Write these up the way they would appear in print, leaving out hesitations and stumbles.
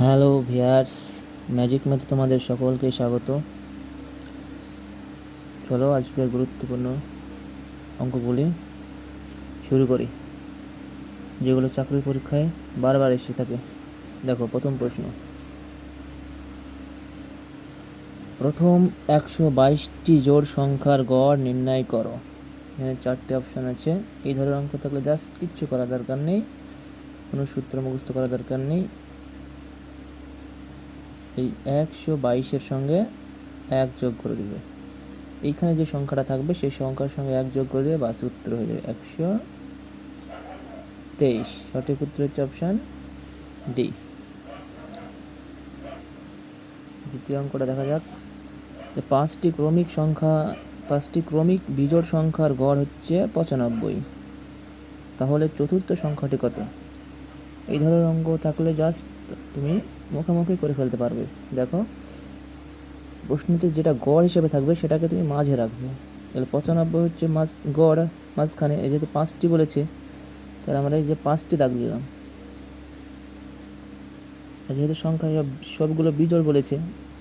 Hello viewers, magic ম্যাথে তোমাদের সকলকে স্বাগত। চলো আজকের গুরুত্বপূর্ণ অঙ্কগুলি শুরু করি, যেগুলো চাকরির পরীক্ষায় বারবার এসে থাকে। দেখো, প্রথম প্রশ্ন, প্রথম 122টি জোড় সংখ্যার গড় নির্ণয় করো। এখানে 4টে অপশান আছে। এই ধরনের অঙ্ক থাকলে জাস্ট কিচ্ছু করা দরকার নেই, কোনো সূত্র মুখস্থ করা দরকার নেই। এই 122-এর সঙ্গে 1 যোগ করে দেবে। এইখানে যে সংখ্যাটা থাকবে সেই সংখ্যার সঙ্গে 1 যোগ করে দেবে, বাস উত্তর হয়ে যাবে 123। সঠিক উত্তর হচ্ছে অপশান ডি। দ্বিতীয় অঙ্কটা দেখা যাক। যে 5টি ক্রমিক বিজোড় সংখ্যার গড় হচ্ছে 95, তাহলে চতুর্থ সংখ্যাটি কত? এই ধরনের অঙ্ক থাকলে জাস্ট তুমি মুখোমুখি করে ফেলতে পারবে। দেখো, প্রশ্নতে যেটা গড় হিসেবে থাকবে সেটাকে তুমি মাঝে রাখবে। তাহলে 95 হচ্ছে গড় মাঝখানে, এই যেহেতু 5টি বলেছে তাহলে আমরা এই যে 5টি দাগ দিলাম। আর যেহেতু সংখ্যা সবগুলো বিজোড় বলেছে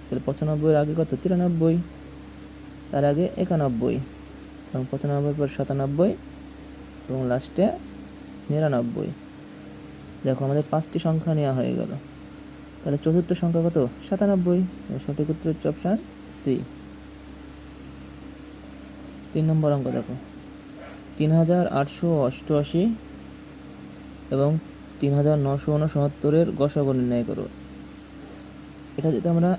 তাহলে 95-এর আগে কত? 93, তার আগে 91, এবং 95 পর 97 এবং লাস্টে 99। দেখো, আমাদের 5টি সংখ্যা নেওয়া হয়ে গেল। তাহলে চতুর্থ সংখ্যা কত? 97। সঠিক উত্তর হচ্ছে অপশান সি। 3 নম্বর অঙ্ক দেখো। 3888 এবং 3969-এর গসাগু নির্ণয় করো। এটা যদি আমরা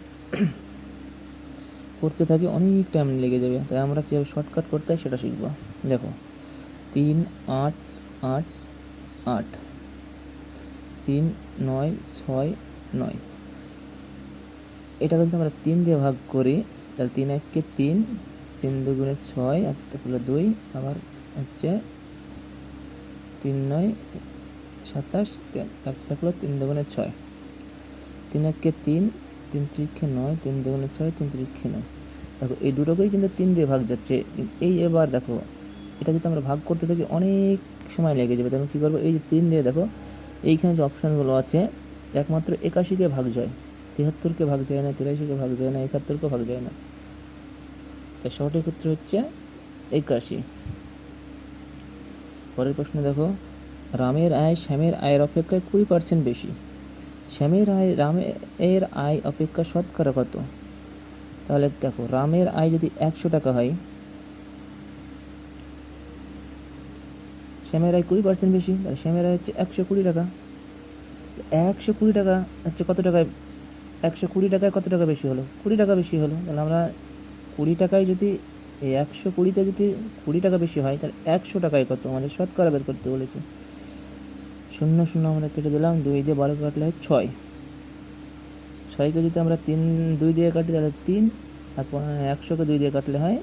করতে থাকি অনেক টাইম লেগে যাবে, তাই আমরা কীভাবে শর্টকাট করতে হয় সেটা শিখব। দেখো, 3 8 8 8, 3 9 6 9, এটাকে যদি আমরা 3 দিয়ে ভাগ করি তাহলে 3 1-কে 3, 3 2 6, আর তাহলে 2, আবার হচ্ছে 3 9 27, এক থাকলো 3 2 6, 3 1-কে 3, 3 3-কে 9, 3 2 6, 3 3-কে 9। দেখো, এই দুটোকেই কিন্তু 3 দিয়ে ভাগ যাচ্ছে। এবার দেখো, এটা যদি আমরা ভাগ করতে থাকি অনেক সময় লেগে যাবে। তখন কী করবো? এই যে 3 দিয়ে দেখো এইখানে যে অপশানগুলো আছে, একমাত্র 81-কে ভাগ যায়, 73-কে ভাগ যায় না, 83-কে ভাগ যায় না, 71-কে ভাগ যায় না। তাই সঠিক উত্তর হচ্ছে 81। পরের প্রশ্ন দেখো, রামের আয় শ্যামের আয়ের অপেক্ষায় 20% বেশি। শ্যামের আয় রামের আয় অপেক্ষা শতকরা কত? তাহলে দেখো, রামের আয় যদি 100 টাকা হয়, শ্যামের আয় 20% বেশি, তাহলে শ্যামের আয় হচ্ছে 120 টাকা। 120 টাকা হচ্ছে কত টাকায়? 120 টাকায় কত টাকা বেশি হলো? 20 টাকা বেশি হলো। তাহলে আমরা 20 টাকায় যদি এই 120-তে যদি 20 টাকা বেশি হয়, তাহলে 100 টাকায় কত? আমাদের শতকরা বের করতে বলেছে। 0 0 আমরা কেটে দিলাম, 2 দিয়ে 12 কাটলে হয় 6। 6-কে যদি আমরা 2 দিয়ে কাটি তাহলে 3, আর 100-কে 2 দিয়ে কাটলে হয়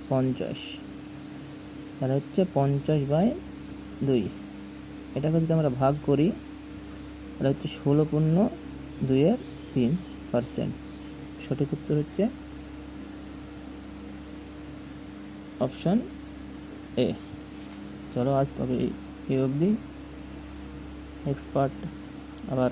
50। তাহলে হচ্ছে 50/2। এটাকে যদি আমরা ভাগ করি তাহলে হচ্ছে 16.2%। সঠিক উত্তর হচ্ছে অপশান এ। চলো আজ তবে এই অবধি। নেক্সট পার্ট আবার